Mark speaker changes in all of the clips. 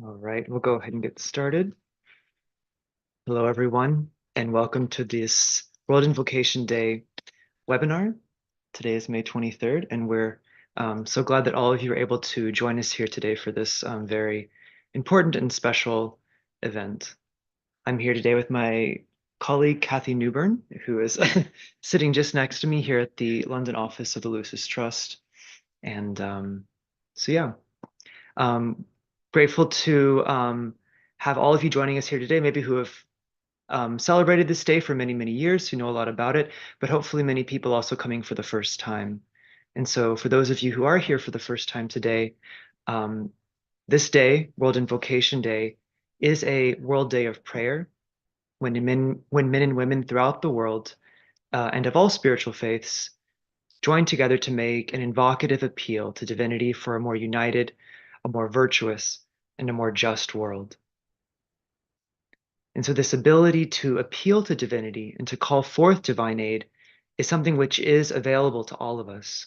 Speaker 1: All right, we'll go ahead and get started. Hello, everyone, and welcome to this World Invocation Day webinar. Today is May 23rd, and we're so glad that all of you are able to join us here today for this very important and special event. I'm here today with my colleague, Kathy Newburn, who is sitting just next to me here at the London office of the Lucis Trust. And yeah. Grateful to have all of you joining us here today, maybe who have celebrated this day for many, many years, who know a lot about it, but hopefully many people also coming for the first time. And so for those of you who are here for the first time today, this day, World Invocation Day, is a world day of prayer when men and women throughout the world and of all spiritual faiths join together to make an invocative appeal to divinity for a more united, a more virtuous, and a more just world. And so, this ability to appeal to divinity and to call forth divine aid is something which is available to all of us.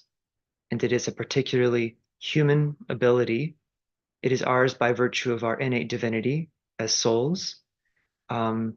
Speaker 1: And it is a particularly human ability. It is ours by virtue of our innate divinity as souls. Um,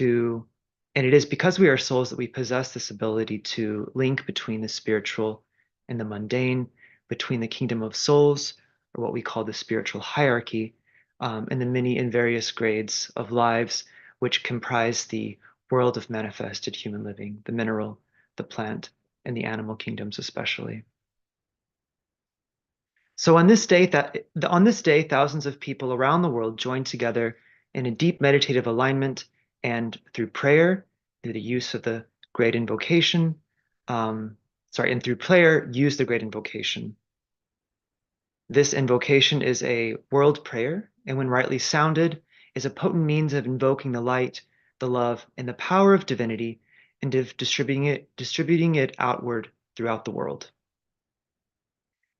Speaker 1: and it is because we are souls that we possess this ability to link between the spiritual and the mundane, between the kingdom of souls, or what we call the spiritual hierarchy, and the many and various grades of lives which comprise the world of manifested human living, the mineral, the plant, and the animal kingdoms especially. So on this day, thousands of people around the world join together in a deep meditative alignment and through prayer, through the use of the Great Invocation, and through prayer, use the Great Invocation. This invocation is a world prayer, and when rightly sounded, is a potent means of invoking the light, the love, and the power of divinity, and of distributing it outward throughout the world.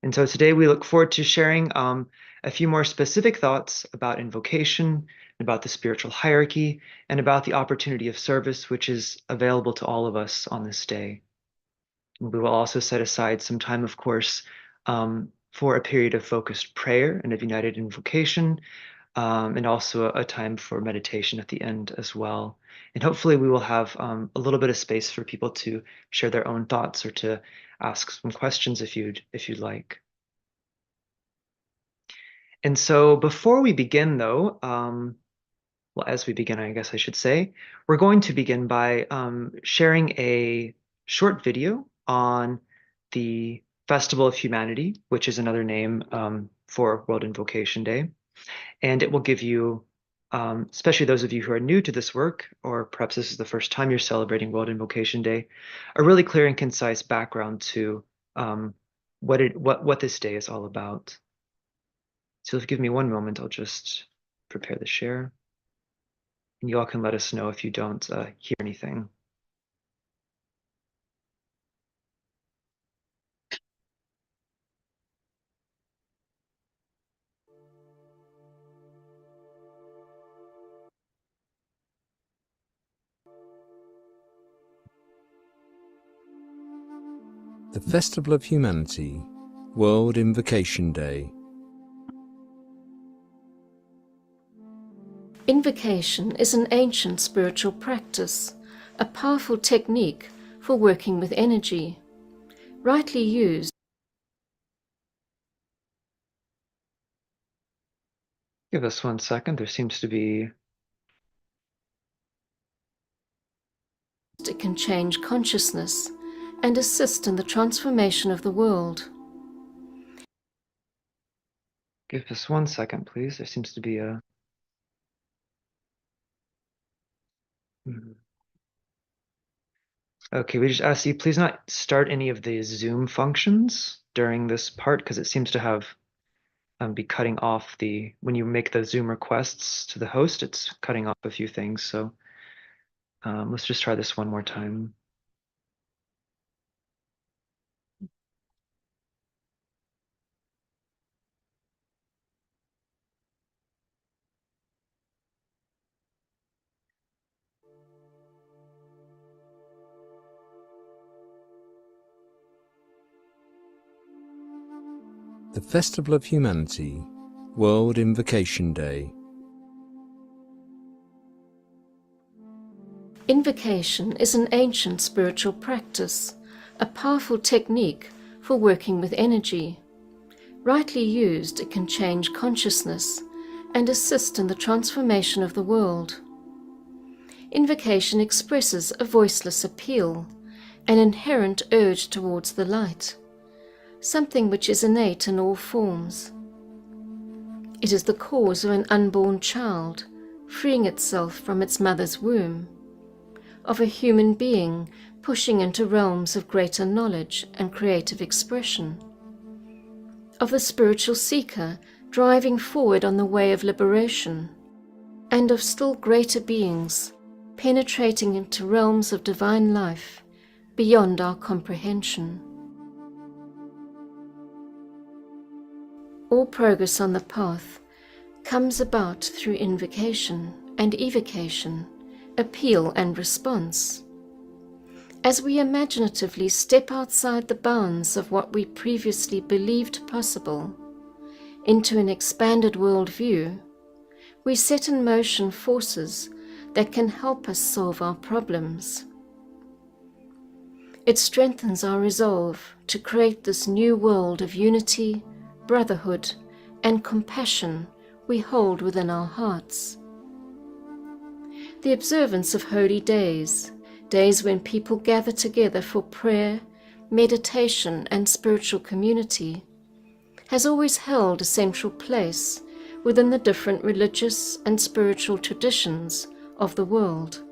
Speaker 1: And so today we look forward to sharing a few more specific thoughts about invocation, about the spiritual hierarchy, and about the opportunity of service, which is available to all of us on this day. And we will also set aside some time, of course, for a period of focused prayer and of united invocation, and also a time for meditation at the end as well. And hopefully we will have a little bit of space for people to share their own thoughts or to ask some questions if you'd like. And so before we begin, though, as we begin, I guess I should say, we're going to begin by sharing a short video on the Festival of Humanity, which is another name for World Invocation Day. And it will give you, especially those of you who are new to this work, or perhaps this is the first time you're celebrating World Invocation Day, a really clear and concise background to what this day is all about. So if you give me one moment, I'll just prepare the share. And you all can let us know if you don't hear anything.
Speaker 2: The Festival of Humanity, World Invocation Day.
Speaker 3: Invocation is an ancient spiritual practice, a powerful technique for working with energy. Rightly used,
Speaker 1: Give us 1 second. There seems to be...
Speaker 3: it can change consciousness and assist in the transformation of the world.
Speaker 1: Give us 1 second, please. There seems to be a... Okay, we just ask you please not start any of the Zoom functions during this part because it seems to have be cutting off when you make the Zoom requests to the host, it's cutting off a few things. So let's just try this one more time.
Speaker 2: The Festival of Humanity, World Invocation Day.
Speaker 3: Invocation is an ancient spiritual practice, a powerful technique for working with energy. Rightly used, it can change consciousness and assist in the transformation of the world. Invocation expresses a voiceless appeal, an inherent urge towards the light, something which is innate in all forms. It is the cause of an unborn child freeing itself from its mother's womb, of a human being pushing into realms of greater knowledge and creative expression, of the spiritual seeker driving forward on the way of liberation, and of still greater beings penetrating into realms of divine life beyond our comprehension. All progress on the path comes about through invocation and evocation, appeal and response. As we imaginatively step outside the bounds of what we previously believed possible into an expanded worldview, we set in motion forces that can help us solve our problems. It strengthens our resolve to create this new world of unity, brotherhood, and compassion we hold within our hearts. The observance of holy days, days when people gather together for prayer, meditation, and spiritual community, has always held a central place within the different religious and spiritual traditions of the world.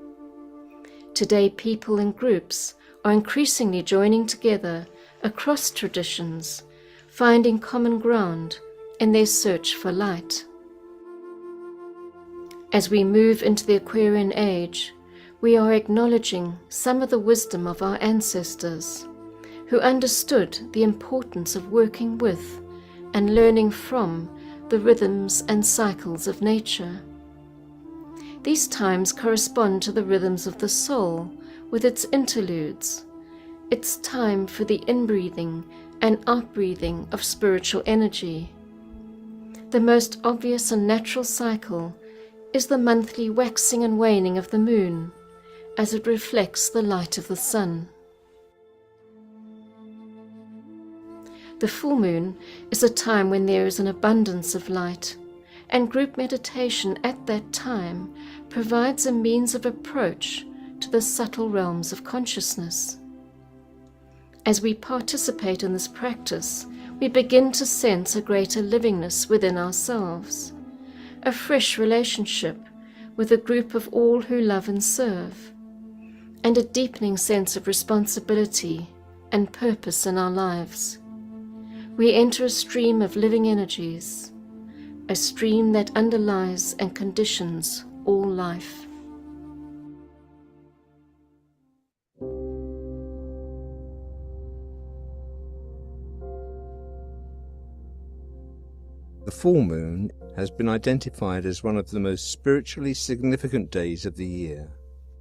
Speaker 3: Today, people and groups are increasingly joining together across traditions, finding common ground in their search for light. As we move into the Aquarian age, we are acknowledging some of the wisdom of our ancestors, who understood the importance of working with and learning from the rhythms and cycles of nature. These times correspond to the rhythms of the soul with its interludes. It's time for the inbreathing and outbreathing of spiritual energy. The most obvious and natural cycle is the monthly waxing and waning of the moon, as it reflects the light of the sun. The full moon is a time when there is an abundance of light, and group meditation at that time provides a means of approach to the subtle realms of consciousness. As we participate in this practice, we begin to sense a greater livingness within ourselves, a fresh relationship with a group of all who love and serve, and a deepening sense of responsibility and purpose in our lives. We enter a stream of living energies, a stream that underlies and conditions all life.
Speaker 2: The full moon has been identified as one of the most spiritually significant days of the year.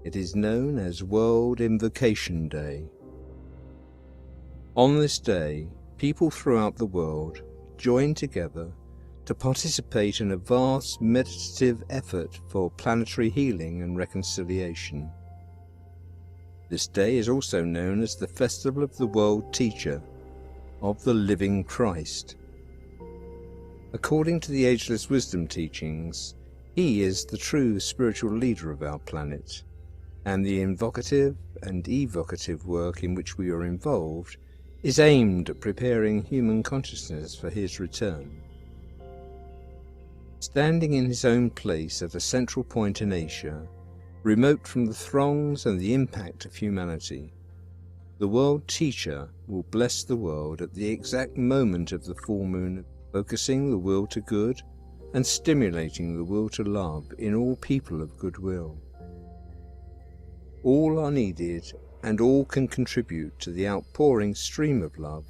Speaker 2: It is known as World Invocation Day. On this day, people throughout the world join together to participate in a vast meditative effort for planetary healing and reconciliation. This day is also known as the Festival of the World Teacher, of the Living Christ. According to the Ageless Wisdom teachings, he is the true spiritual leader of our planet, and the invocative and evocative work in which we are involved is aimed at preparing human consciousness for his return. Standing in his own place at a central point in Asia, remote from the throngs and the impact of humanity, the World Teacher will bless the world at the exact moment of the full moon, focusing the will to good and stimulating the will to love in all people of goodwill. All are needed and all can contribute to the outpouring stream of love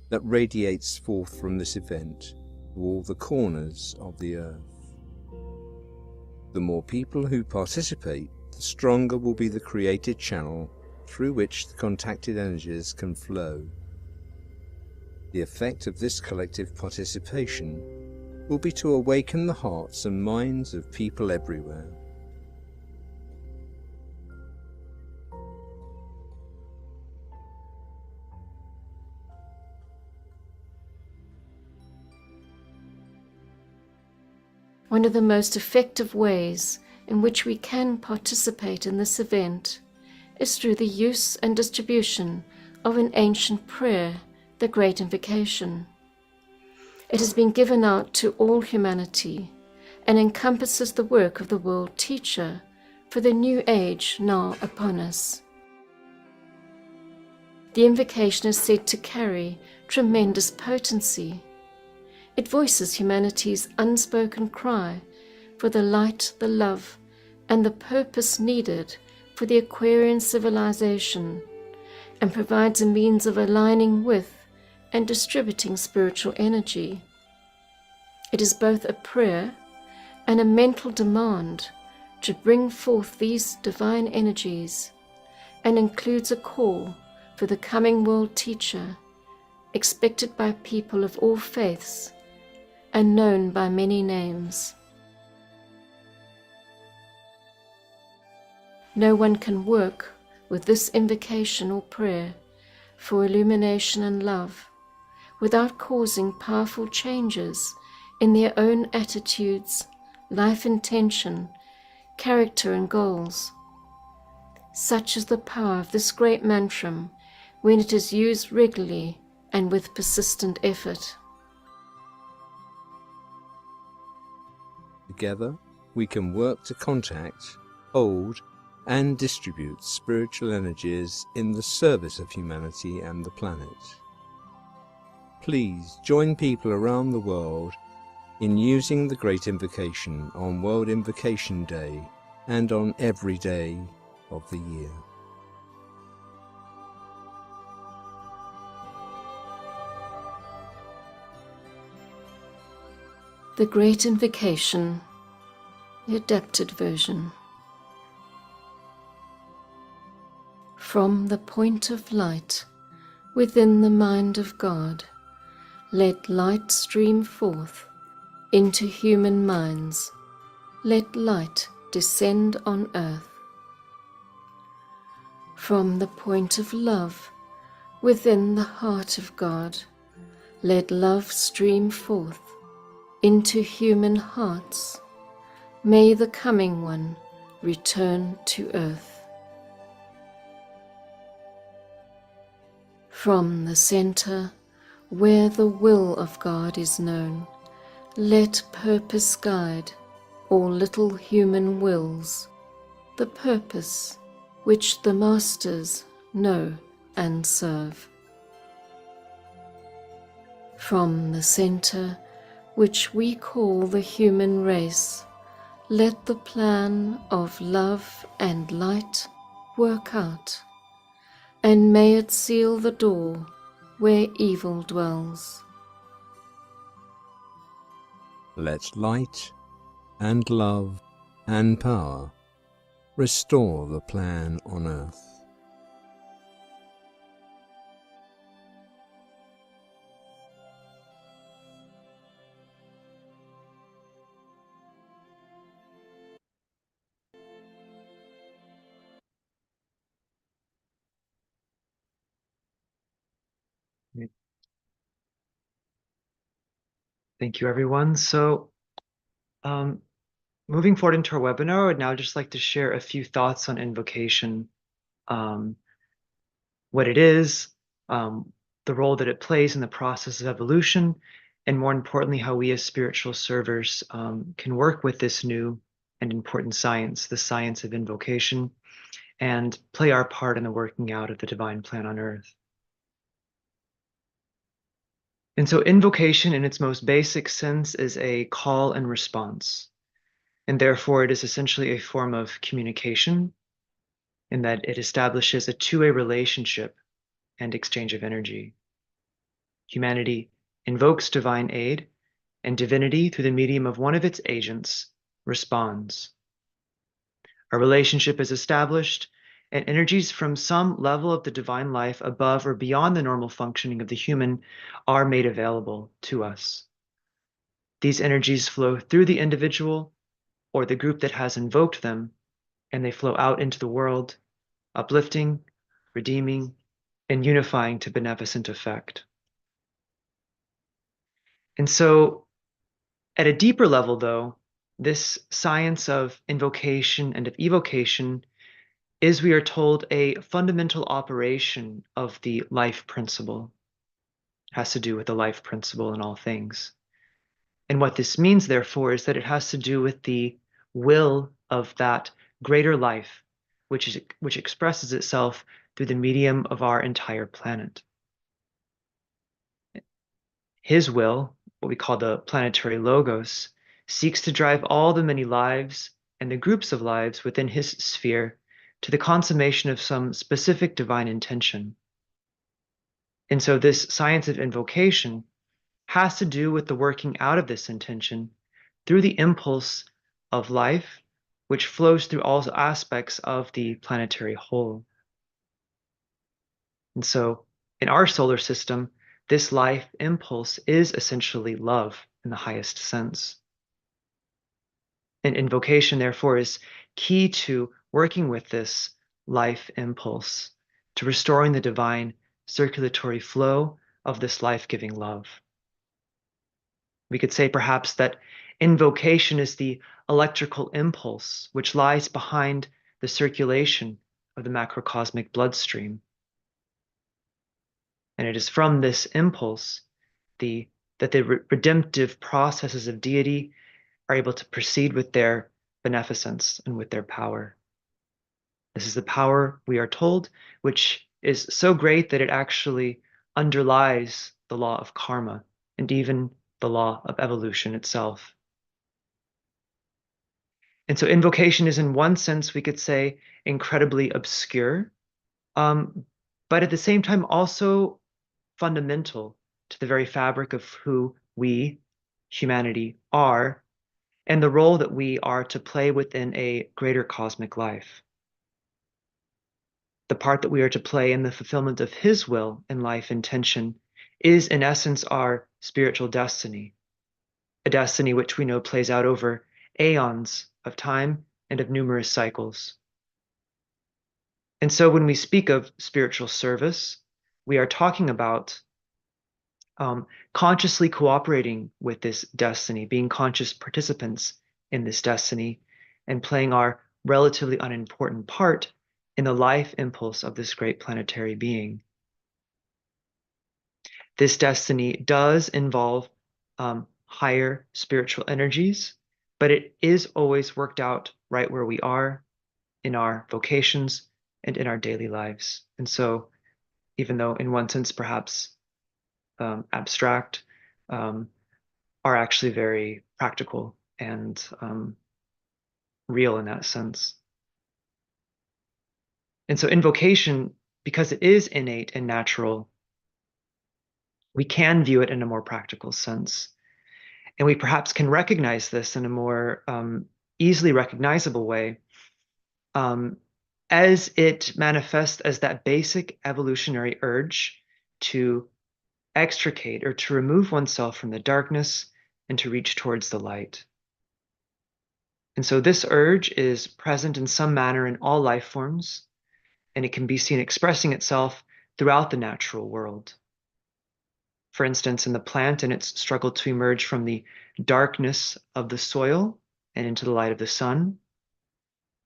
Speaker 2: that radiates forth from this event to all the corners of the earth. The more people who participate, the stronger will be the created channel through which the contacted energies can flow. The effect of this collective participation will be to awaken the hearts and minds of people everywhere.
Speaker 3: One of the most effective ways in which we can participate in this event is through the use and distribution of an ancient prayer, the Great Invocation. It has been given out to all humanity and encompasses the work of the world teacher for the new age now upon us. The invocation is said to carry tremendous potency. It voices humanity's unspoken cry for the light, the love, and the purpose needed for the Aquarian civilization, and provides a means of aligning with and distributing spiritual energy. It is both a prayer and a mental demand to bring forth these divine energies, and includes a call for the coming world teacher, expected by people of all faiths and known by many names. No one can work with this invocation or prayer for illumination and love without causing powerful changes in their own attitudes, life intention, character and goals. Such is the power of this great mantra when it is used regularly and with persistent effort.
Speaker 2: Together, we can work to contact, hold, and distribute spiritual energies in the service of humanity and the planet. Please join people around the world in using the Great Invocation on World Invocation Day and on every day of the year.
Speaker 3: The Great Invocation, the adapted version. From the point of light within the mind of God, let light stream forth into human minds. Let light descend on earth. From the point of love within the heart of God, let love stream forth into human hearts. May the coming one return to earth. From the center where the will of God is known, let purpose guide all little human wills, the purpose which the masters know and serve. From the center which we call the human race, let the plan of love and light work out, and may it seal the door where evil dwells.
Speaker 2: Let light and love and power restore the plan on earth.
Speaker 1: Thank you, everyone. So, moving forward into our webinar, I would now just like to share a few thoughts on invocation, what it is, the role that it plays in the process of evolution, and more importantly, how we as spiritual servers can work with this new and important science, the science of invocation, and play our part in the working out of the divine plan on earth. And so invocation in its most basic sense is a call and response. And therefore it is essentially a form of communication in that it establishes a two-way relationship and exchange of energy. Humanity invokes divine aid, and divinity, through the medium of one of its agents, responds. A relationship is established, and energies from some level of the divine life above or beyond the normal functioning of the human are made available to us. These energies flow through the individual or the group that has invoked them, and they flow out into the world, uplifting, redeeming, and unifying to beneficent effect. And so, at a deeper level, though, this science of invocation and of evocation is, we are told, a fundamental operation of the life principle. It has to do with the life principle in all things. And what this means, therefore, is that it has to do with the will of that greater life, which expresses itself through the medium of our entire planet. His will, what we call the planetary logos, seeks to drive all the many lives and the groups of lives within his sphere to the consummation of some specific divine intention. And so this science of invocation has to do with the working out of this intention through the impulse of life, which flows through all aspects of the planetary whole. And so in our solar system, this life impulse is essentially love in the highest sense. And invocation, therefore, is key to working with this life impulse, to restoring the divine circulatory flow of this life-giving love. We could say perhaps that invocation is the electrical impulse which lies behind the circulation of the macrocosmic bloodstream. And it is from this impulse that the redemptive processes of deity are able to proceed with their beneficence and with their power. This is the power, we are told, which is so great that it actually underlies the law of karma and even the law of evolution itself. And so invocation is, in one sense, we could say, incredibly obscure, but at the same time also fundamental to the very fabric of who we, humanity, are, and the role that we are to play within a greater cosmic life. The part that we are to play in the fulfillment of his will in life intention is, in essence, our spiritual destiny, a destiny which we know plays out over aeons of time and of numerous cycles. And so when we speak of spiritual service, we are talking about consciously cooperating with this destiny, being conscious participants in this destiny, and playing our relatively unimportant part in the life impulse of this great planetary being. This destiny does involve higher spiritual energies, but it is always worked out right where we are in our vocations and in our daily lives. And so, even though in one sense perhaps abstract, are actually very practical and real in that sense. And so invocation, because it is innate and natural, we can view it in a more practical sense. And we perhaps can recognize this in a more easily recognizable way as it manifests as that basic evolutionary urge to extricate or to remove oneself from the darkness and to reach towards the light. And so this urge is present in some manner in all life forms, and it can be seen expressing itself throughout the natural world. For instance, in the plant in its struggle to emerge from the darkness of the soil and into the light of the sun.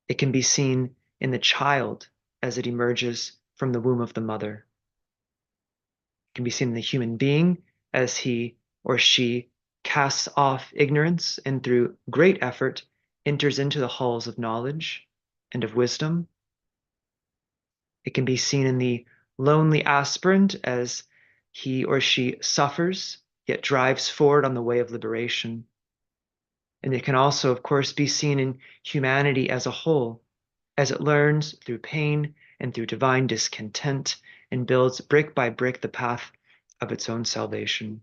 Speaker 1: It can be seen in the child as it emerges from the womb of the mother. It can be seen in the human being as he or she casts off ignorance and through great effort enters into the halls of knowledge and of wisdom. It can be seen in the lonely aspirant as he or she suffers, yet drives forward on the way of liberation. And it can also, of course, be seen in humanity as a whole, as it learns through pain and through divine discontent and builds brick by brick the path of its own salvation.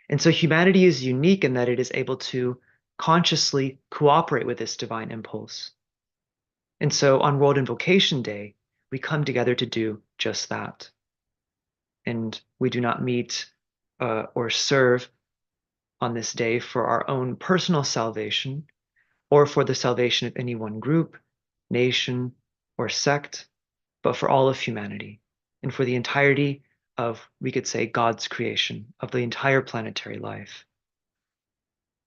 Speaker 1: And so humanity is unique in that it is able to consciously cooperate with this divine impulse. And so on World Invocation Day, we come together to do just that. And we do not meet or serve on this day for our own personal salvation or for the salvation of any one group, nation, or sect, but for all of humanity and for the entirety of, we could say, God's creation, of the entire planetary life.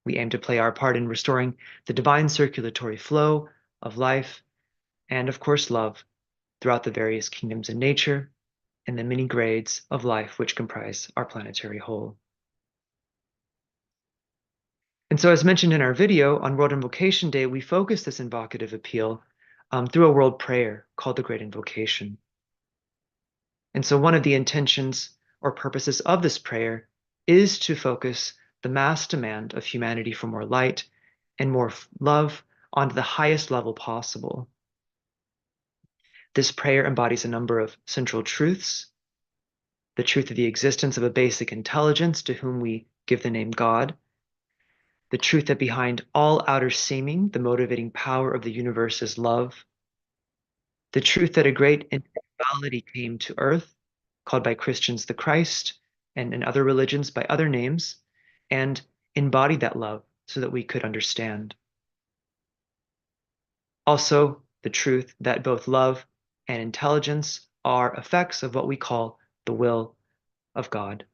Speaker 1: We aim to play our part in restoring the divine circulatory flow of life and, of course, love throughout the various kingdoms in nature and the many grades of life which comprise our planetary whole. And so, as mentioned in our video, on World Invocation Day, we focus this invocative appeal through a world prayer called the Great Invocation. And so, one of the intentions or purposes of this prayer is to focus the mass demand of humanity for more light and more love onto the highest level possible. This prayer embodies a number of central truths: the truth of the existence of a basic intelligence to whom we give the name God, the truth that behind all outer seeming, the motivating power of the universe is love, the truth that a great individuality came to earth, called by Christians the Christ, and in other religions by other names, and embodied that love so that we could understand. Also, the truth that both love and intelligence are effects of what we call the will of God.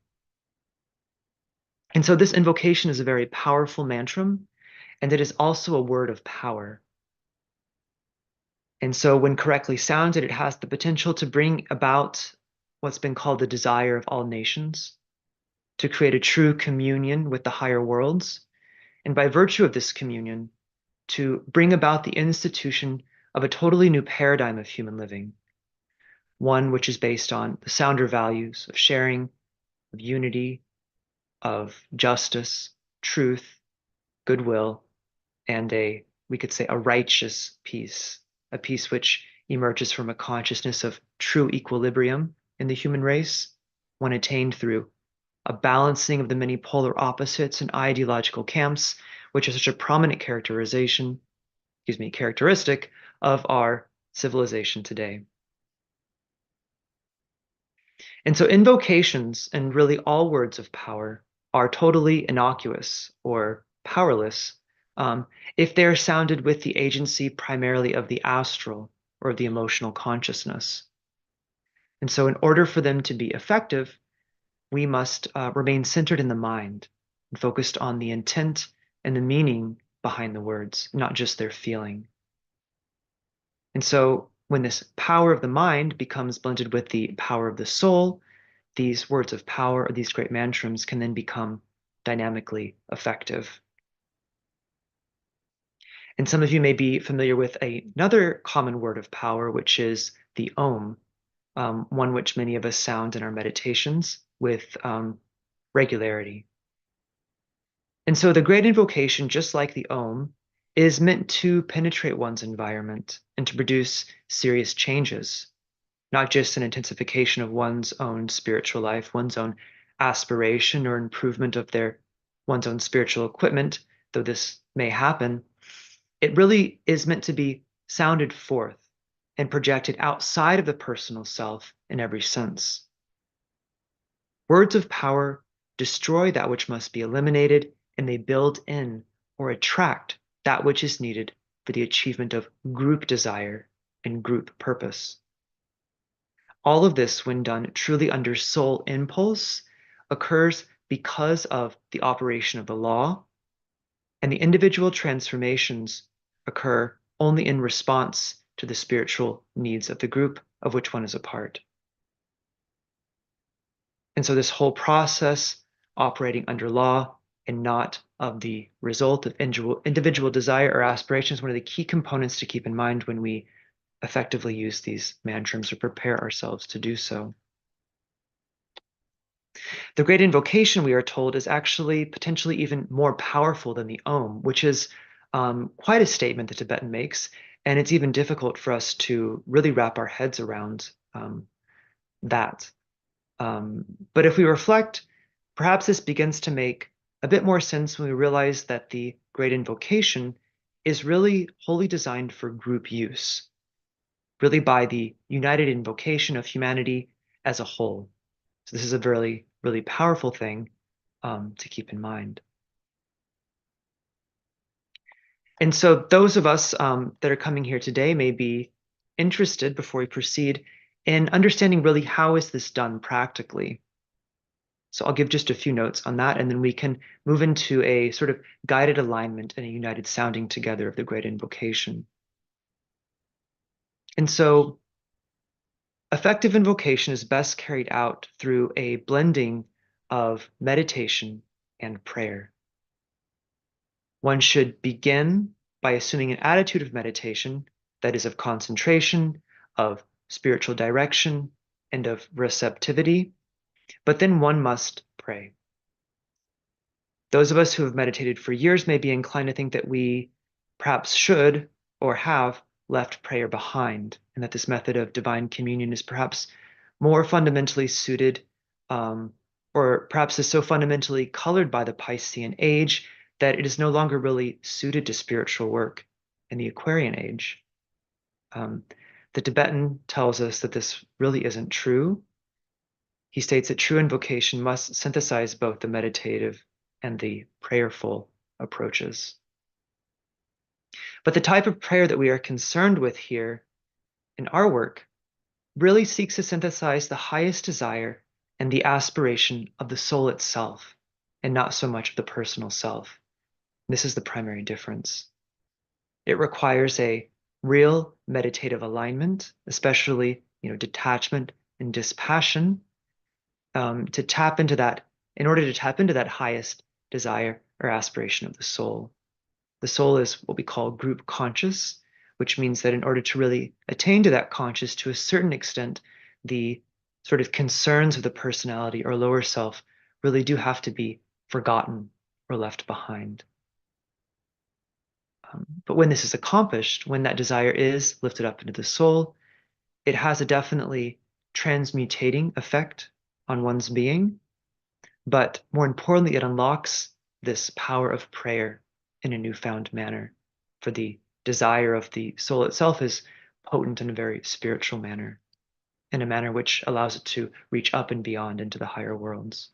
Speaker 1: And so this invocation is a very powerful mantram, and it is also a word of power. And so when correctly sounded, it has the potential to bring about what's been called the desire of all nations, to create a true communion with the higher worlds, and by virtue of this communion, to bring about the institution of a totally new paradigm of human living, one which is based on the sounder values of sharing, of unity, of justice, truth, goodwill, and we could say, a righteous peace, a peace which emerges from a consciousness of true equilibrium in the human race, one attained through a balancing of the many polar opposites and ideological camps, which is such a prominent characteristic of our civilization today. And so invocations and really all words of power are totally innocuous or powerless if they're sounded with the agency primarily of the astral or the emotional consciousness. And so in order for them to be effective, we must remain centered in the mind and focused on the intent and the meaning behind the words, not just their feeling. And so when this power of the mind becomes blended with the power of the soul, these words of power or these great mantrams can then become dynamically effective. And some of you may be familiar with another common word of power, which is the Om, one which many of us sound in our meditations with regularity. And so the Great Invocation, just like the Om, is meant to penetrate one's environment and to produce serious changes, not just an intensification of one's own spiritual life, one's own aspiration or improvement of one's own spiritual equipment, though this may happen. It really is meant to be sounded forth and projected outside of the personal self in every sense. Words of power destroy that which must be eliminated, and they build in or attract that which is needed for the achievement of group desire and group purpose. All of this, when done truly under soul impulse, occurs because of the operation of the law, and the individual transformations occur only in response to the spiritual needs of the group of which one is a part. And so this whole process operating under law and not of the result of individual desire or aspiration is one of the key components to keep in mind when we effectively use these mantrams or prepare ourselves to do so. The Great Invocation, we are told, is actually potentially even more powerful than the Om, which is quite a statement the Tibetan makes, and it's even difficult for us to really wrap our heads around that. But if we reflect, perhaps this begins to make a bit more sense when we realize that the Great Invocation is really wholly designed for group use, really by the united invocation of humanity as a whole. So this is a very, really powerful thing to keep in mind. And so those of us that are coming here today may be interested, before we proceed, in understanding really how is this done practically. So I'll give just a few notes on that, and then we can move into a sort of guided alignment and a united sounding together of the Great Invocation. And so effective invocation is best carried out through a blending of meditation and prayer. One should begin by assuming an attitude of meditation that is of concentration, of spiritual direction, and of receptivity, but then one must pray. Those of us who have meditated for years may be inclined to think that we perhaps should or have left prayer behind, and that this method of divine communion is perhaps more fundamentally suited, or perhaps is so fundamentally colored by the Piscean age that it is no longer really suited to spiritual work in the Aquarian age. The Tibetan tells us that this really isn't true. He states that true invocation must synthesize both the meditative and the prayerful approaches. But the type of prayer that we are concerned with here in our work really seeks to synthesize the highest desire and the aspiration of the soul itself, and not so much of the personal self. This is the primary difference. It requires a real meditative alignment, especially detachment and dispassion, to tap into that, in order to tap into that highest desire or aspiration of the soul. The soul is what we call group conscious, which means that in order to really attain to that conscious to a certain extent, the sort of concerns of the personality or lower self really do have to be forgotten or left behind. But when this is accomplished, when that desire is lifted up into the soul, it has a definitely transmutating effect on one's being. But more importantly, it unlocks this power of prayer in a newfound manner. For the desire of the soul itself is potent in a very spiritual manner, in a manner which allows it to reach up and beyond into the higher worlds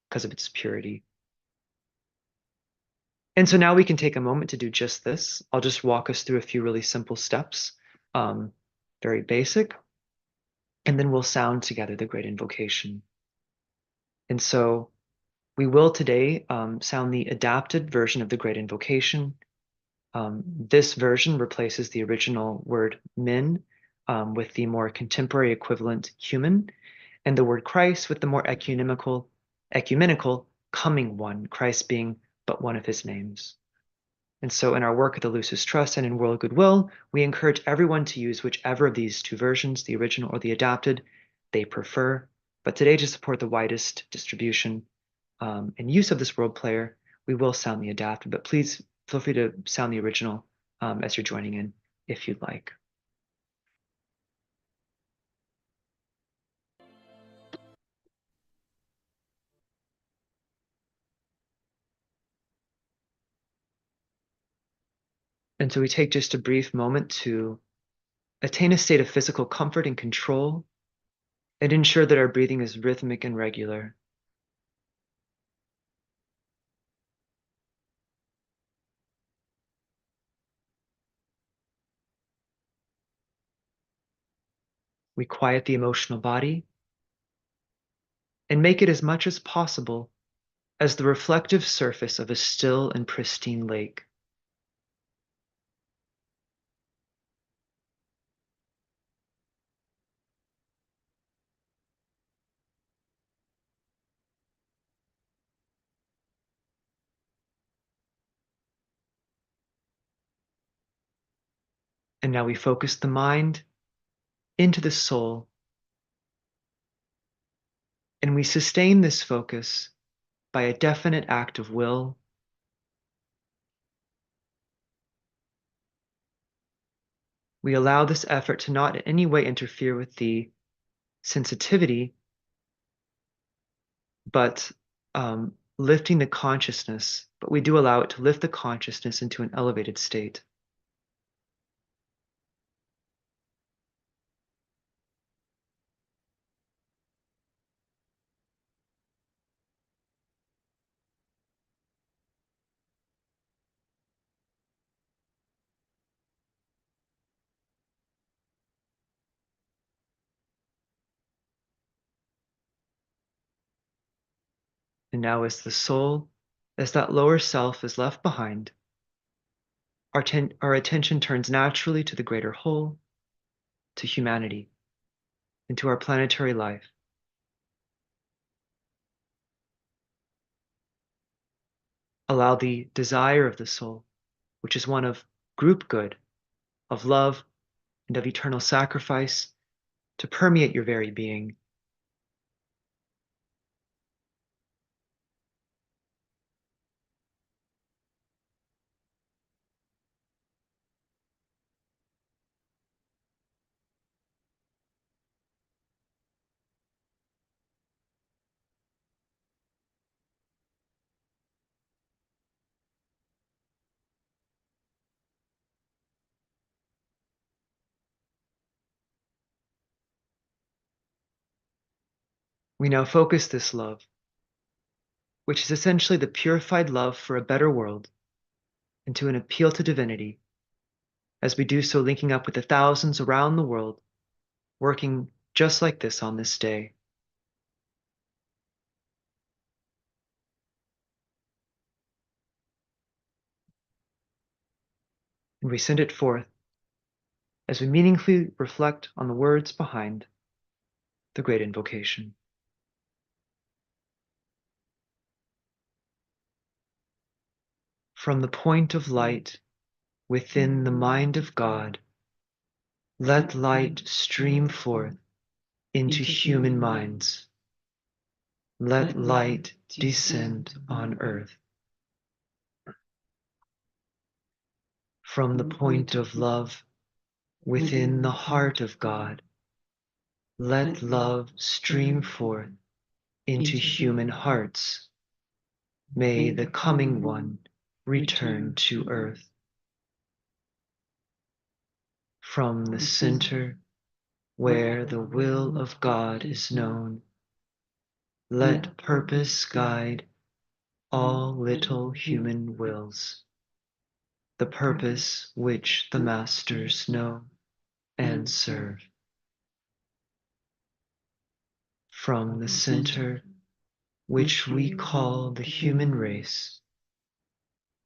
Speaker 1: because of its purity. And so now we can take a moment to do just this. I'll just walk us through a few really simple steps, very basic, and then we'll sound together the Great Invocation. And so we will today sound the adapted version of the Great Invocation. This version replaces the original word min with the more contemporary equivalent human, and the word Christ with the more ecumenical coming one, Christ being but one of his names. And so in our work at the Lucis Trust and in World Goodwill, we encourage everyone to use whichever of these two versions, the original or the adapted, they prefer. But today, to support the widest distribution and use of this world player, we will sound the adapted, but please feel free to sound the original as you're joining in if you'd like. And so we take just a brief moment to attain a state of physical comfort and control and ensure that our breathing is rhythmic and regular. We quiet the emotional body and make it as much as possible as the reflective surface of a still and pristine lake. And now we focus the mind into the soul, and we sustain this focus by a definite act of will. We allow this effort to not in any way interfere with the sensitivity, but lifting the consciousness, but we do allow it to lift the consciousness into an elevated state. And now as the soul, as that lower self is left behind, our attention turns naturally to the greater whole, to humanity, and to our planetary life. Allow the desire of the soul, which is one of group good, of love, and of eternal sacrifice, to permeate your very being. We now focus this love, which is essentially the purified love for a better world, into an appeal to divinity, as we do so linking up with the thousands around the world, working just like this on this day. And we send it forth as we meaningfully reflect on the words behind the Great Invocation. From the point of light within the mind of God, let light stream forth into human minds. Let light descend on earth. From the point of love within the heart of God, let love stream forth into human hearts. May the coming one return to earth. From the center where the will of God is known, let purpose guide all little human wills, the purpose which the masters know and serve. From the center which we call the human race,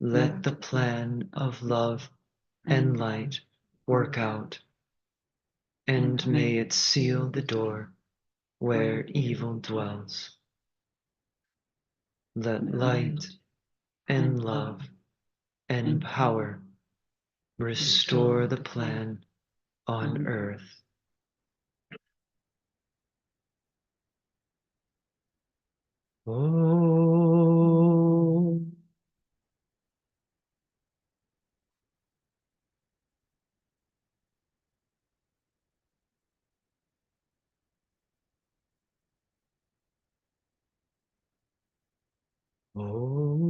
Speaker 1: let the plan of love and light work out, and may it seal the door where evil dwells. Let light and love and power restore the plan on earth. Oh. Oh.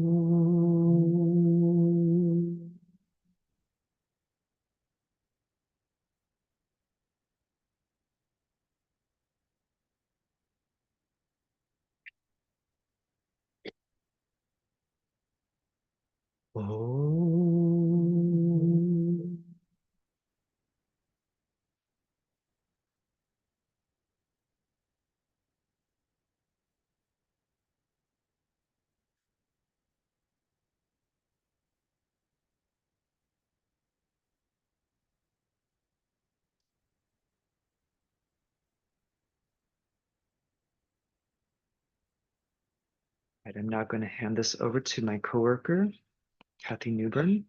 Speaker 1: Oh. Right, I'm now going to hand this over to my coworker, Kathy Newburn.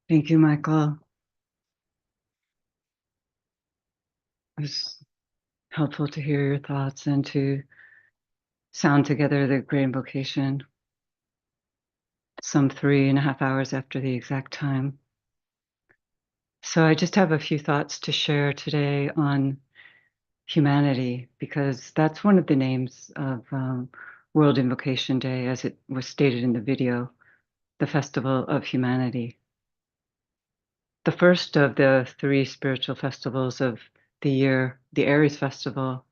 Speaker 4: Thank you, Michael. It was helpful to hear your thoughts and to sound together the Great Invocation some 3.5 hours after the exact time. So I just have a few thoughts to share today on humanity, because that's one of the names of World Invocation Day, as it was stated in the video, the Festival of Humanity. The first of the 3 spiritual festivals of the year, the Aries Festival,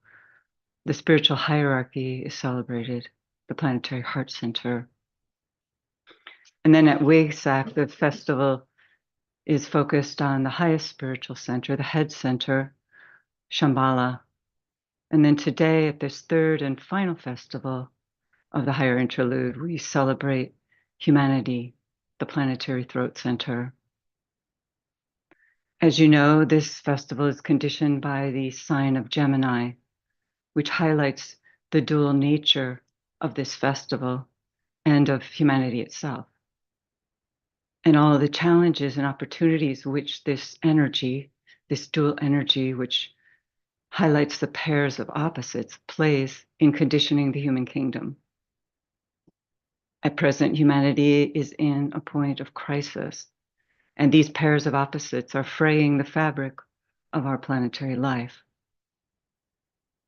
Speaker 4: the spiritual hierarchy is celebrated, the planetary heart center. And then at Waisak, the festival is focused on the highest spiritual center, the head center, Shambhala. And then today, at this third and final festival of the higher interlude, we celebrate humanity, the planetary throat center. As you know, this festival is conditioned by the sign of Gemini, which highlights the dual nature of this festival and of humanity itself, and all of the challenges and opportunities which this energy, this dual energy, which highlights the pairs of opposites, plays in conditioning the human kingdom. At present, humanity is in a point of crisis, and these pairs of opposites are fraying the fabric of our planetary life.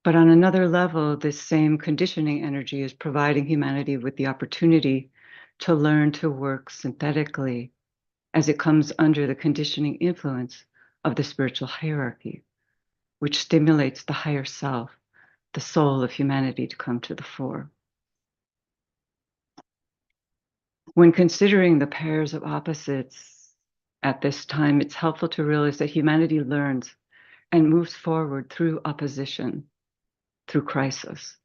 Speaker 4: But on another level, this same conditioning energy is providing humanity with the opportunity to learn to work synthetically as it comes under the conditioning influence of the spiritual hierarchy, which stimulates the higher self, the soul of humanity, to come to the fore. When considering the pairs of opposites at this time, it's helpful to realize that humanity learns and moves forward through opposition, through crisis.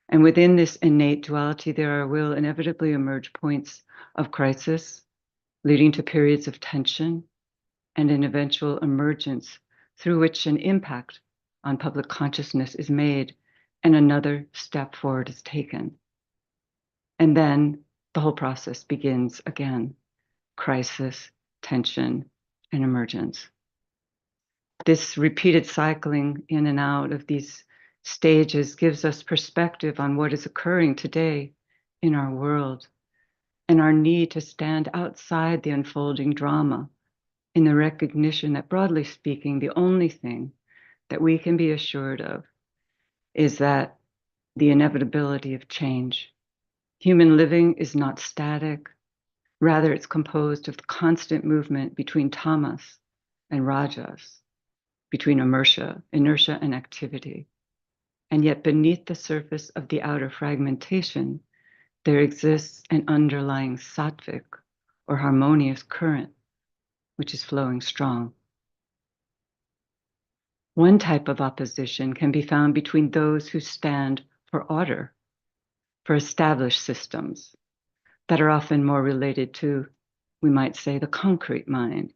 Speaker 4: And within this innate duality, there will inevitably emerge points of crisis, leading to periods of tension and an eventual emergence through which an impact on public consciousness is made and another step forward is taken. And then the whole process begins again: crisis, tension, and emergence. This repeated cycling in and out of these stages gives us perspective on what is occurring today in our world and our need to stand outside the unfolding drama in the recognition that, broadly speaking, the only thing that we can be assured of is that the inevitability of change. Human living is not static. Rather, it's composed of the constant movement between tamas and rajas, between inertia and activity. And yet beneath the surface of the outer fragmentation, there exists an underlying sattvic or harmonious current, which is flowing strong. One type of opposition can be found between those who stand for order, for established systems that are often more related to, we might say, the concrete mind,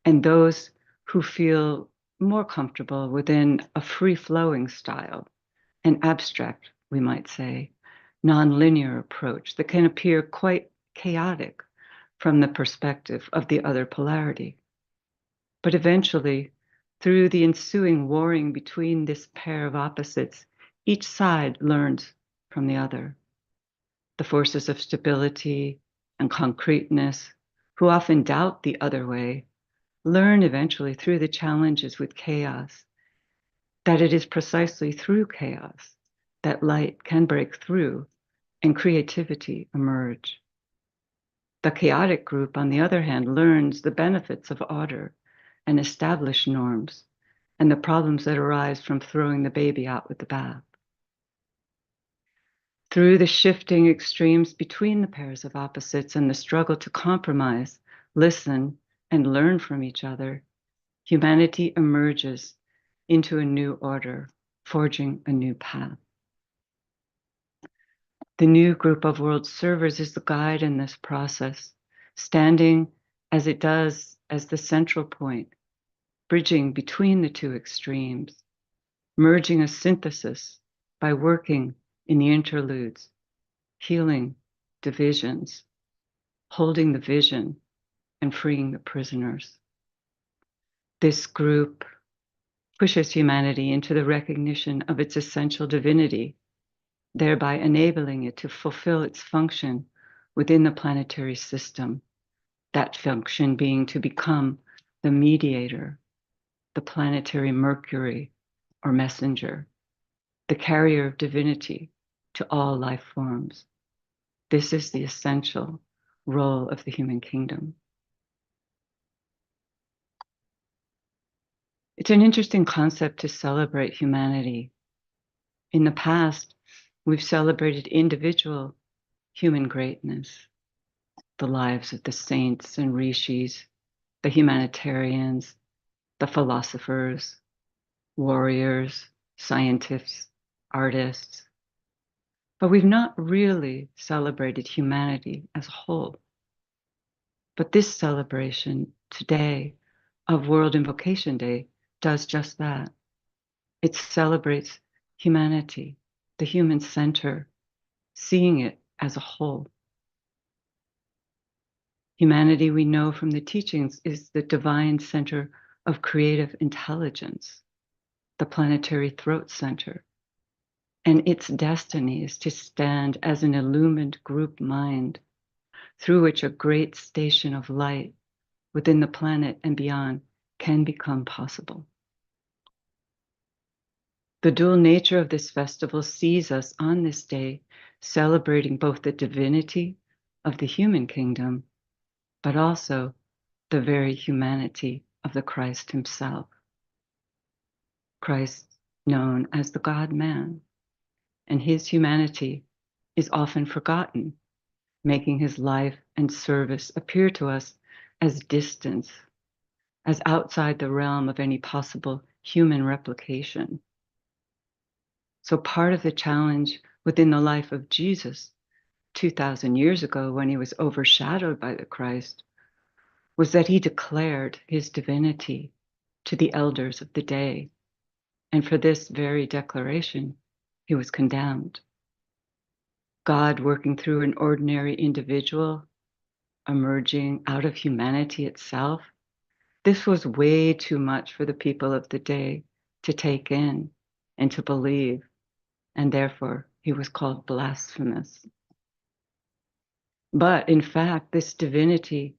Speaker 4: and those who feel more comfortable within a free-flowing style, an abstract, we might say, non-linear approach that can appear quite chaotic from the perspective of the other polarity. But eventually, through the ensuing warring between this pair of opposites, each side learns from the other. The forces of stability and concreteness, who often doubt the other way, learn eventually through the challenges with chaos that it is precisely through chaos that light can break through and creativity emerge. The chaotic group, on the other hand, learns the benefits of order and established norms and the problems that arise from throwing the baby out with the bath. Through the shifting extremes between the pairs of opposites and the struggle to compromise, listen, and learn from each other, humanity emerges into a new order, forging a new path. The new group of world servers is the guide in this process, standing as it does as the central point, bridging between the two extremes, merging a synthesis by working in the interludes, healing divisions, holding the vision, and freeing the prisoners. This group pushes humanity into the recognition of its essential divinity, thereby enabling it to fulfill its function within the planetary system, that function being to become the mediator, the planetary Mercury or messenger, the carrier of divinity to all life forms. This is the essential role of the human kingdom. It's an interesting concept to celebrate humanity. In the past, we've celebrated individual human greatness, the lives of the saints and rishis, the humanitarians, the philosophers, warriors, scientists, artists. But we've not really celebrated humanity as a whole. But this celebration today of World Invocation Day does just that. It celebrates humanity, the human center, seeing it as a whole. Humanity, we know from the teachings, is the divine center of creative intelligence, the planetary throat center. And its destiny is to stand as an illumined group mind through which a great station of light within the planet and beyond can become possible. The dual nature of this festival sees us on this day celebrating both the divinity of the human kingdom, but also the very humanity of the Christ himself. Christ, known as the God-man, and his humanity is often forgotten, making his life and service appear to us as distance, as outside the realm of any possible human replication. So part of the challenge within the life of Jesus 2,000 years ago, when he was overshadowed by the Christ, was that he declared his divinity to the elders of the day. And for this very declaration, he was condemned. God working through an ordinary individual, emerging out of humanity itself, this was way too much for the people of the day to take in and to believe, and therefore he was called blasphemous. But in fact, this divinity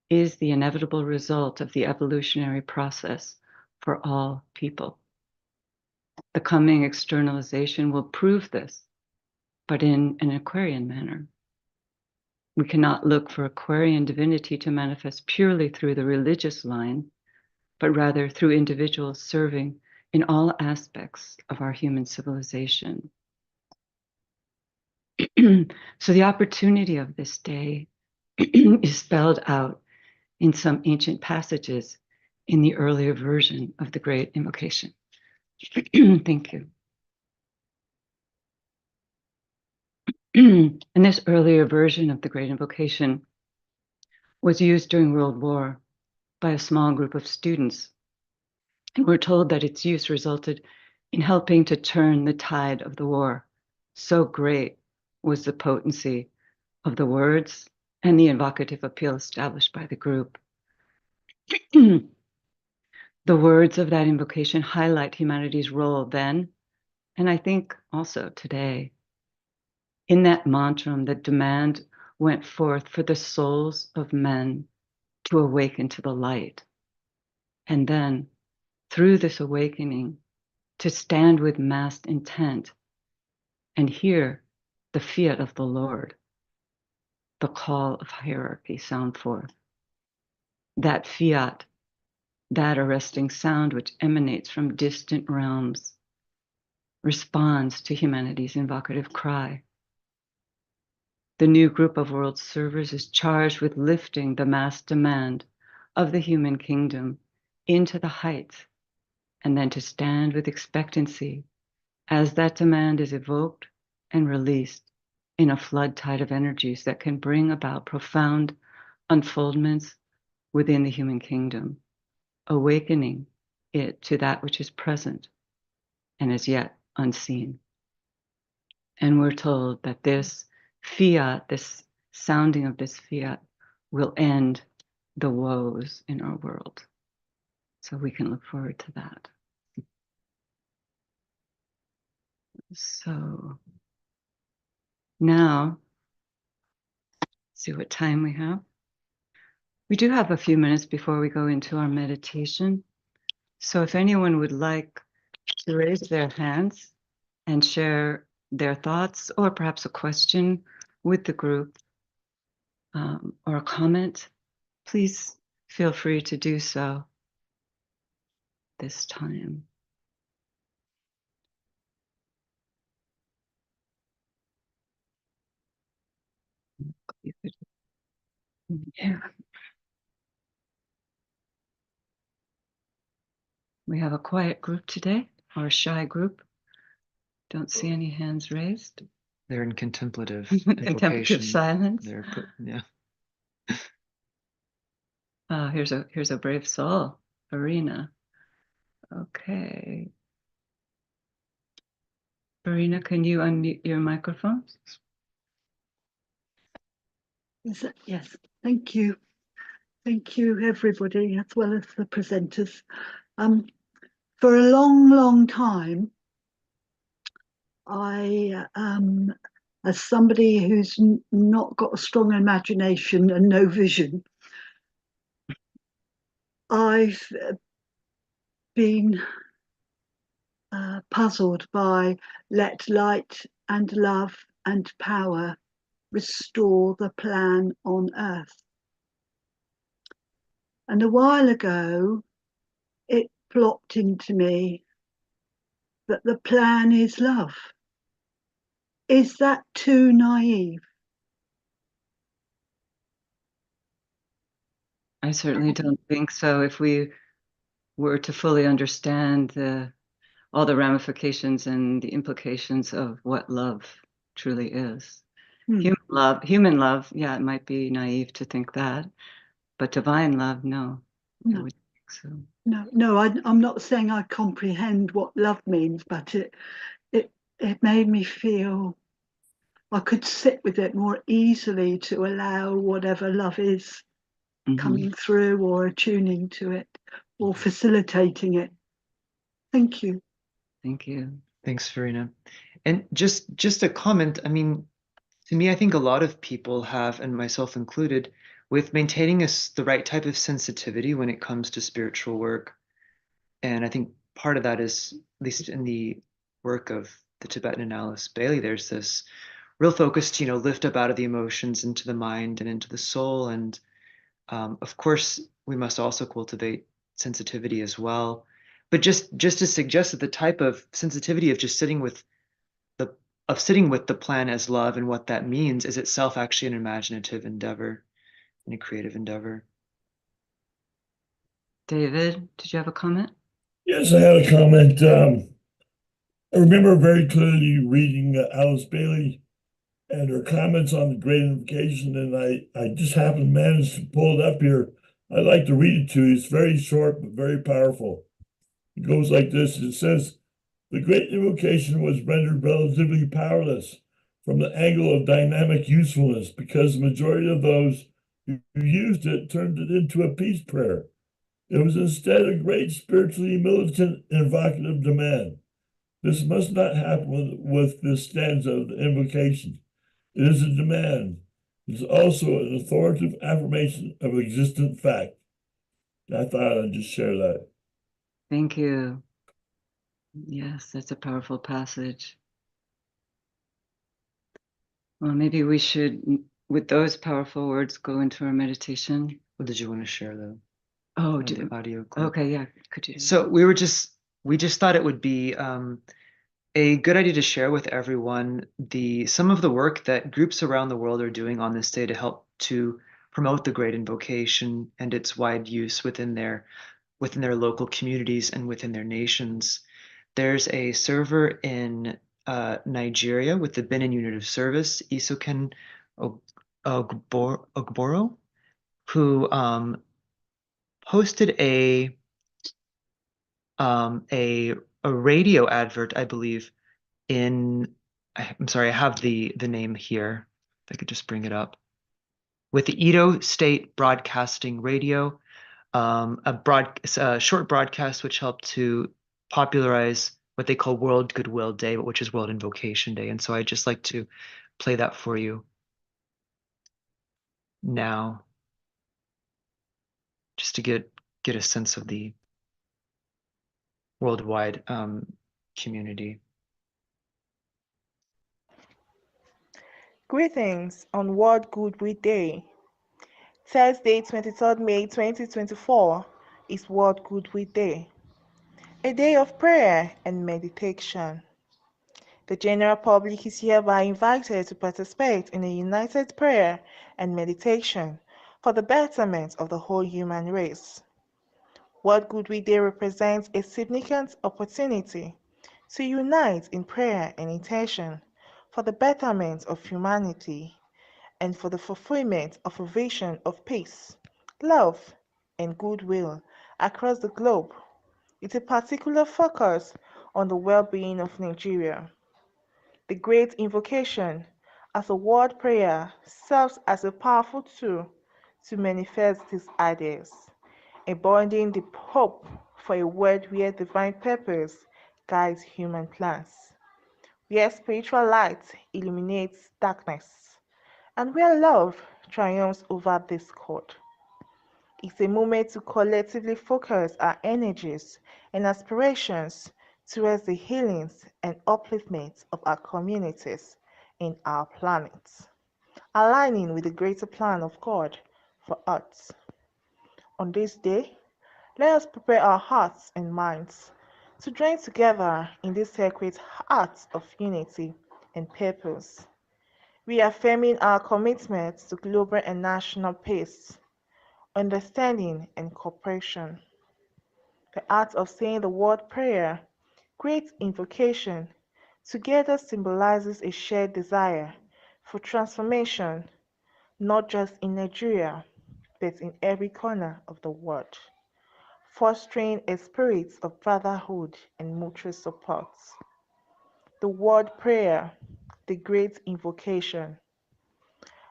Speaker 4: is the inevitable result of the evolutionary process for all people. The coming externalization will prove this, but in an Aquarian manner. We cannot look for Aquarian divinity to manifest purely through the religious line, but rather through individuals serving in all aspects of our human civilization. So the opportunity of this day is spelled out in some ancient passages in the earlier version of the Great Invocation. Thank you. And this earlier version of the Great Invocation was used during World War by a small group of students. And we're told that its use resulted in helping to turn the tide of the war. So great was the potency of the words and the invocative appeal established by the group. The words of that invocation highlight humanity's role then, and I think also today. In that mantra, the demand went forth for the souls of men to awaken to the light. And then, through this awakening, to stand with massed intent and hear the fiat of the Lord, the call of hierarchy sound forth. That fiat, that arresting sound which emanates from distant realms, responds to humanity's invocative cry. The new group of world servers is charged with lifting the mass demand of the human kingdom into the heights, and then to stand with expectancy as that demand is evoked and released in a flood tide of energies that can bring about profound unfoldments within the human kingdom, awakening it to that which is present and as yet unseen. And we're told that this fiat, this sounding of this fiat, will end the woes in our world. So we can look forward to that. So now, see what time we have. We do have a few minutes before we go into our meditation. So if anyone would like to raise their hands and share their thoughts or perhaps a question with the group or a comment, please feel free to do so this time. Yeah. We have a quiet group today, or a shy group. Don't see any hands raised.
Speaker 1: They're in contemplative
Speaker 4: Contemplative
Speaker 1: invocation.
Speaker 4: silence.
Speaker 1: Yeah.
Speaker 4: Here's a brave soul, Arena. Okay. Arena, can you unmute your microphone?
Speaker 5: Yes, thank you. Thank you, everybody, as well as the presenters. For a long, long time, I, as somebody who's not got a strong imagination and no vision, I've been puzzled by let light and love and power restore the plan on earth. And a while ago, it plopped into me that the plan is love. Is that too naive?
Speaker 4: I certainly don't think so. If we were to fully understand all the ramifications and the implications of what love truly is. Human love, yeah, it might be naive to think that, but divine love, no. I would think so.
Speaker 5: No, I'm not saying I comprehend what love means, but it made me feel I could sit with it more easily to allow whatever love is coming through or attuning to it or facilitating it. Thank you.
Speaker 4: Thank you.
Speaker 1: Thanks, Verena. And just a comment, I mean, to me, I think a lot of people have, and myself included, with maintaining the right type of sensitivity when it comes to spiritual work. And I think part of that is, at least in the work of the Tibetan and Alice Bailey, there's this real focus to, lift up out of the emotions into the mind and into the soul. And of course, we must also cultivate sensitivity as well. But just to suggest that the type of sensitivity of just sitting with the plan as love and what that means is itself actually an imaginative endeavor and a creative endeavor.
Speaker 4: David, did you have a comment?
Speaker 6: Yes, I had a comment. I remember very clearly reading Alice Bailey and her comments on the Great Invocation, and I just happened to manage to pull it up here. I'd like to read it to you. It's very short, but very powerful. It goes like this. It says, the Great Invocation was rendered relatively powerless from the angle of dynamic usefulness because the majority of those who used it turned it into a peace prayer. It was instead a great spiritually militant invocative demand. This must not happen with this stanza of the invocation. It is a demand. It is also an authoritative affirmation of existent fact. I thought I'd just share that.
Speaker 4: Thank you. Yes, that's a powerful passage. Well, maybe we should, with those powerful words, go into our meditation.
Speaker 1: What did you want to share though?
Speaker 4: Oh,
Speaker 1: The audio clip.
Speaker 4: Okay, yeah. Could you?
Speaker 1: So we just thought it would be a good idea to share with everyone some of the work that groups around the world are doing on this day to help to promote the Great Invocation and its wide use within their local communities and within their nations. There's a server in Nigeria with the Benin Unit of Service, Isoken Ogboro, who posted a radio advert, I believe, I'm sorry, I have the name here. If I could just bring it up. With the Edo State Broadcasting Radio, a short broadcast which helped to popularize what they call World Goodwill Day, but which is World Invocation Day. And so I'd just like to play that for you now, just to get a sense of the worldwide community.
Speaker 7: Greetings on World Goodwill Day. Thursday, 23rd May 2024 is World Goodwill Day, a day of prayer and meditation. The general public is hereby invited to participate in a united prayer and meditation for the betterment of the whole human race. World Goodwill Day represents a significant opportunity to unite in prayer and intention for the betterment of humanity and for the fulfillment of a vision of peace, love, and goodwill across the globe, with a particular focus on the well-being of Nigeria. The Great Invocation, as a word prayer, serves as a powerful tool to manifest these ideas, embodying the hope for a world where divine purpose guides human plans, where spiritual light illuminates darkness, and where love triumphs over discord. It's a moment to collectively focus our energies and aspirations towards the healings and upliftment of our communities and our planet, aligning with the greater plan of God for us. On this day, let us prepare our hearts and minds to join together in this sacred act of unity and purpose, reaffirming our commitment to global and national peace, understanding, and cooperation. The art of saying the word prayer, great invocation, together symbolizes a shared desire for transformation, not just in Nigeria, but in every corner of the world, fostering a spirit of brotherhood and mutual support. The word prayer, the great invocation.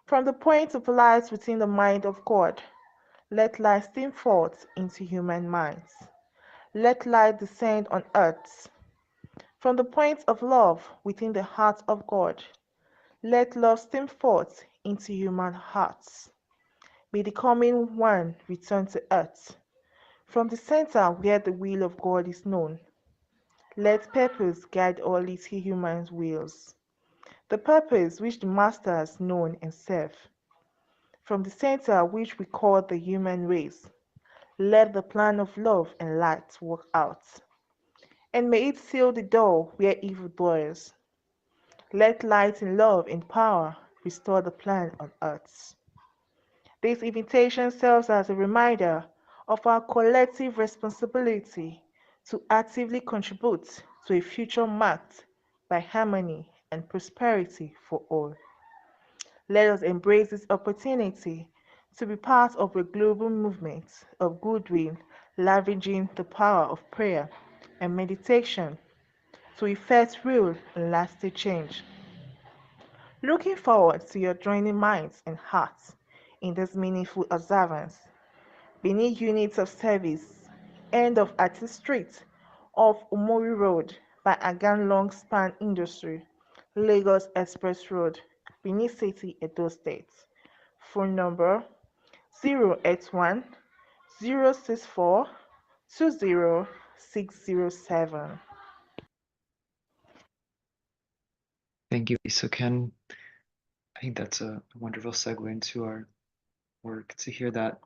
Speaker 7: From the point of light within the mind of God, let light stream forth into human minds. Let light descend on earth. From the point of love within the heart of God, let love stream forth into human hearts. May the coming one return to earth. From the center where the will of God is known, let purpose guide all little human wills, the purpose which the Master has known and serve. From the center which we call the human race, let the plan of love and light work out. And may it seal the door where evil dwells. Let light and love and power restore the plan on earth. This invitation serves as a reminder of our collective responsibility to actively contribute to a future marked by harmony and prosperity for all. Let us embrace this opportunity to be part of a global movement of goodwill, leveraging the power of prayer and meditation to effect real and lasting change. Looking forward to your joining minds and hearts in this meaningful observance. Beneath units of service, end of Artist Street off Omori Road by Agan Long Span Industry, Lagos Express Road, Benin City, Edo State. Phone number 081 064 20607.
Speaker 1: Thank you, Lisa Ken. I think that's a wonderful segue into our work to hear that.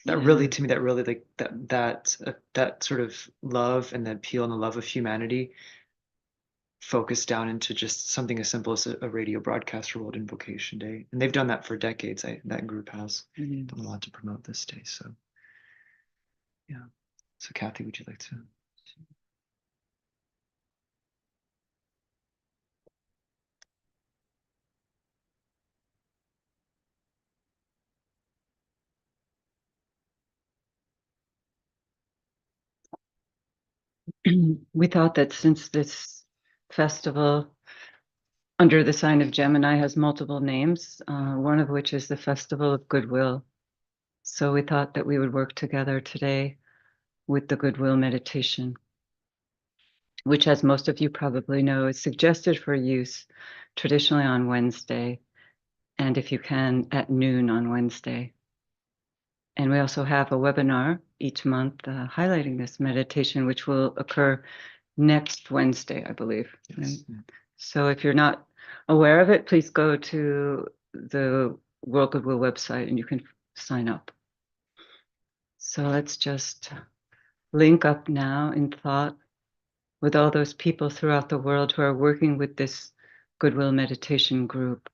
Speaker 1: That really, to me, that really like that sort of love and the appeal and the love of humanity focused down into just something as simple as a radio broadcast for World Invocation Day. And they've done that for decades. That group has done a lot to promote this day. So yeah. So Kathy, would you like to?
Speaker 4: We thought that since this festival under the sign of Gemini has multiple names, one of which is the Festival of Goodwill. So we thought that we would work together today with the Goodwill meditation, which, as most of you probably know, is suggested for use traditionally on Wednesday, and if you can, at noon on Wednesday. And we also have a webinar each month highlighting this meditation, which will occur next Wednesday, I believe.
Speaker 1: Yes.
Speaker 4: Right? So if you're not aware of it, please go to the World Goodwill website and you can sign up. So let's just link up now in thought with all those people throughout the world who are working with this Goodwill meditation group.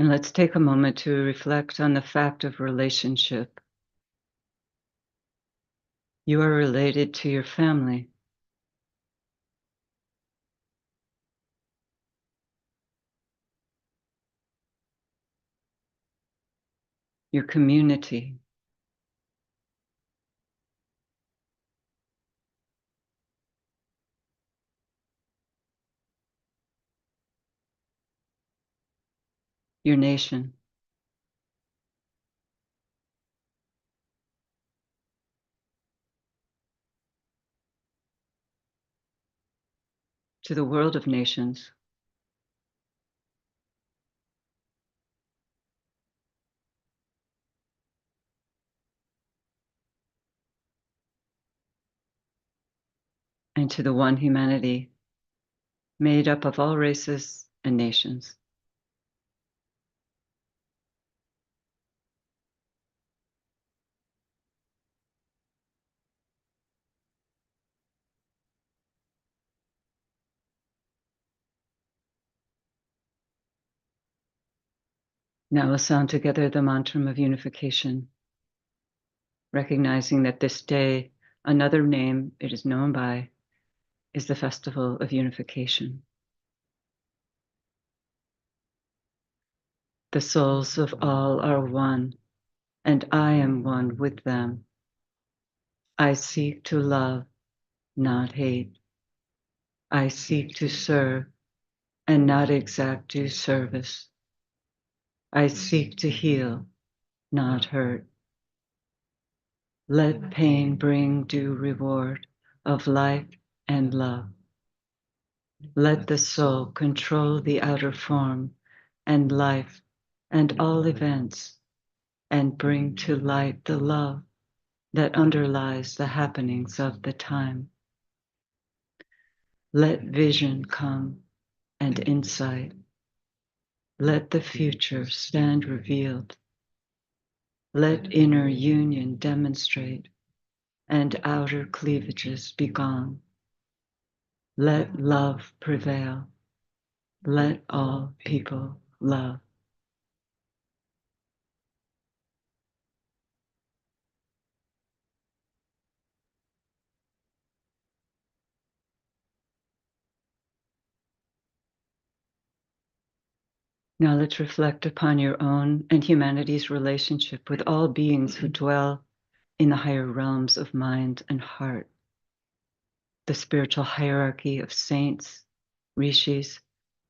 Speaker 4: And let's take a moment to reflect on the fact of relationship. You are related to your family. Your community. Your nation. To the world of nations. And to the one humanity made up of all races and nations. Now we'll sound together the mantra of unification, recognizing that this day, another name it is known by, is the Festival of Unification. The souls of all are one, and I am one with them. I seek to love, not hate. I seek to serve and not exact due service. I seek to heal, not hurt. Let pain bring due reward of life and love. Let the soul control the outer form and life and all events, and bring to light the love that underlies the happenings of the time. Let vision come and insight. Let the future stand revealed. Let inner union demonstrate and outer cleavages be gone. Let love prevail. Let all people love. Now let's reflect upon your own and humanity's relationship with all beings who dwell in the higher realms of mind and heart. The spiritual hierarchy of saints, rishis,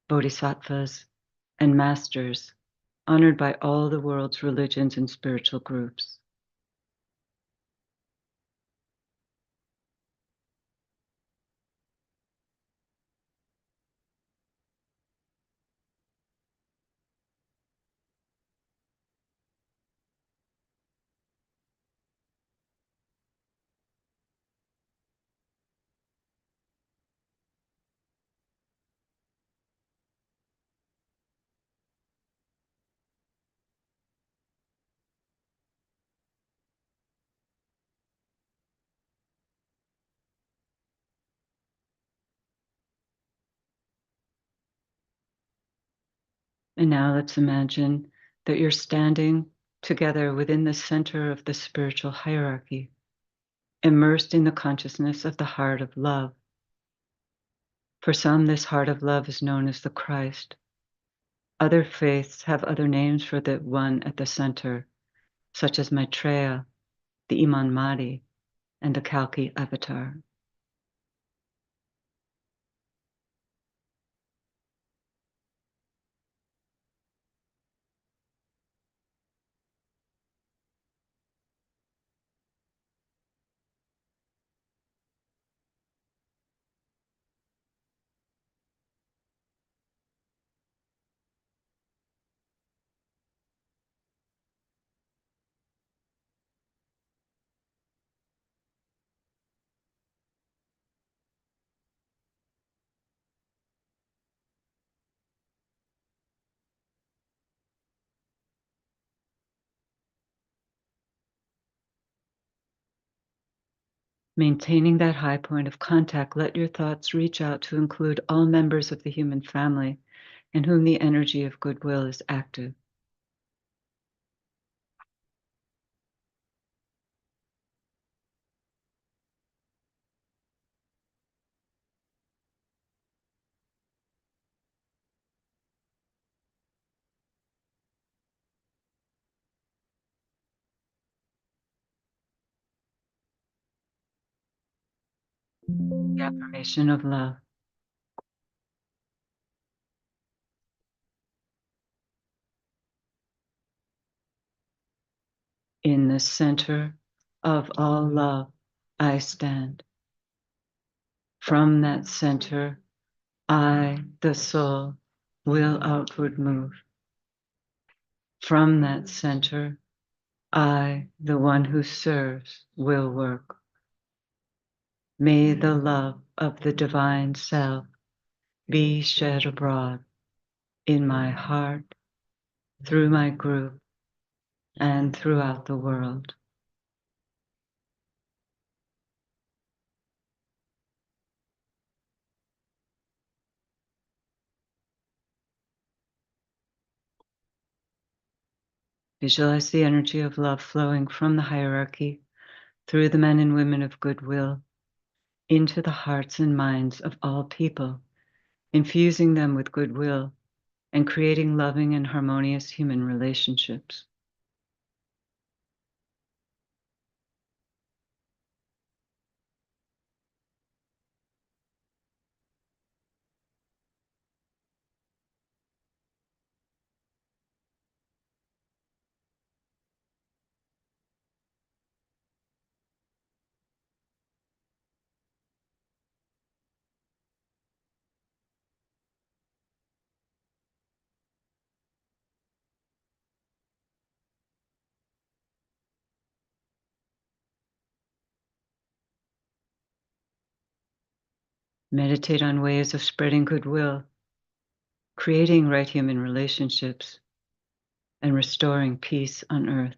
Speaker 4: bodhisattvas, and masters, honored by all the world's religions and spiritual groups. And now let's imagine that you're standing together within the center of the spiritual hierarchy, immersed in the consciousness of the heart of love. For some, this heart of love is known as the Christ. Other faiths have other names for the one at the center, such as Maitreya, the Iman Mahdi, and the Kalki Avatar. Maintaining that high point of contact, let your thoughts reach out to include all members of the human family in whom the energy of goodwill is active. The affirmation of love. In the center of all love, I stand. From that center, I, the soul, will outward move. From that center, I, the one who serves, will work. May the love of the divine self be shed abroad in my heart, through my group, and throughout the world. Visualize the energy of love flowing from the hierarchy through the men and women of goodwill into the hearts and minds of all people, infusing them with goodwill and creating loving and harmonious human relationships. Meditate on ways of spreading goodwill, creating right human relationships, and restoring peace on earth.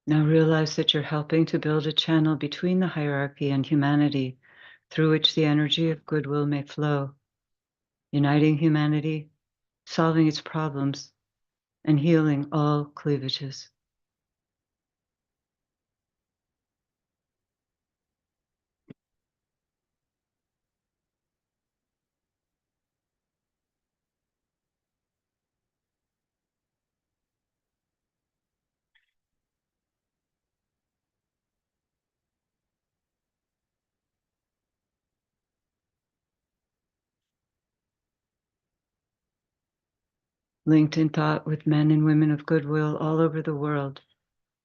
Speaker 4: Now realize that you're helping to build a channel between the hierarchy and humanity through which the energy of goodwill may flow, uniting humanity, solving its problems, and healing all cleavages. Linked in thought with men and women of goodwill all over the world,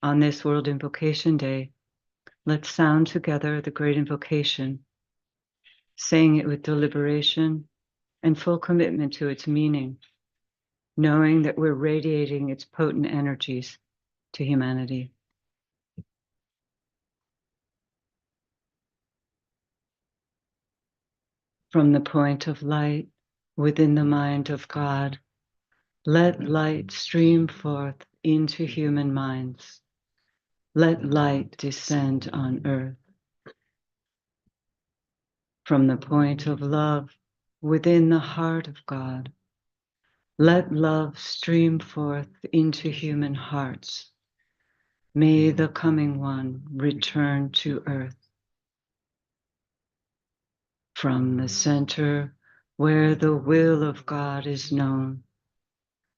Speaker 4: on this World Invocation Day, let's sound together the Great Invocation, saying it with deliberation and full commitment to its meaning, knowing that we're radiating its potent energies to humanity. From the point of light within the mind of God, let light stream forth into human minds. Let light descend on earth. From the point of love within the heart of God. Let love stream forth into human hearts. May the coming one return to earth. From the center where the will of God is known,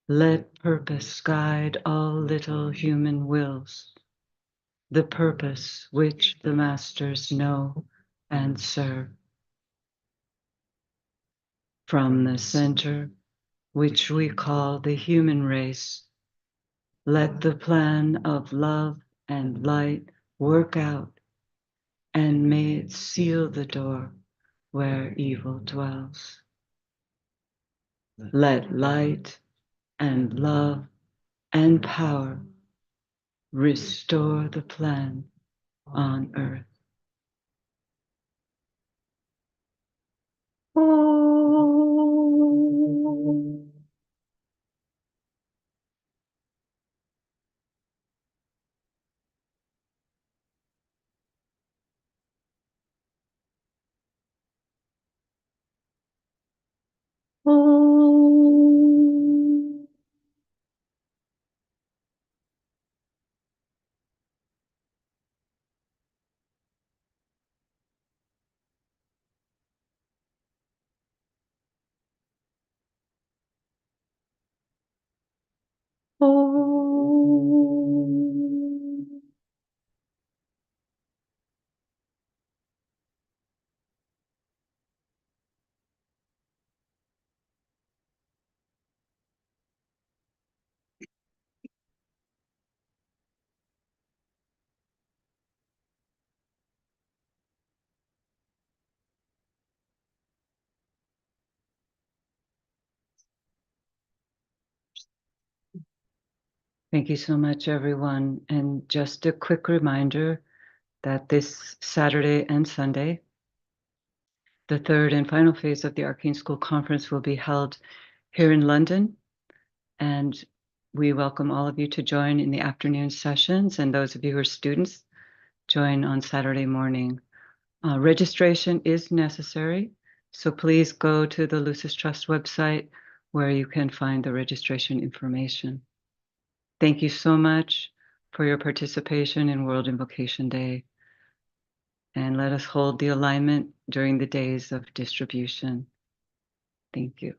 Speaker 4: let purpose guide all little human wills, the purpose which the masters know and serve. From the center, which we call the human race, let the plan of love and light work out, and may it seal the door where evil dwells. Let light and love and power restore the plan on earth. Oh. Oh. Oh. Thank you so much, everyone. And just a quick reminder that this Saturday and Sunday, the third and final phase of the Arcane School Conference will be held here in London. And we welcome all of you to join in the afternoon sessions. And those of you who are students, join on Saturday morning. Registration is necessary. So please go to the Lucis Trust website where you can find the registration information. Thank you so much for your participation in World Invocation Day. And let us hold the alignment during the days of distribution. Thank you.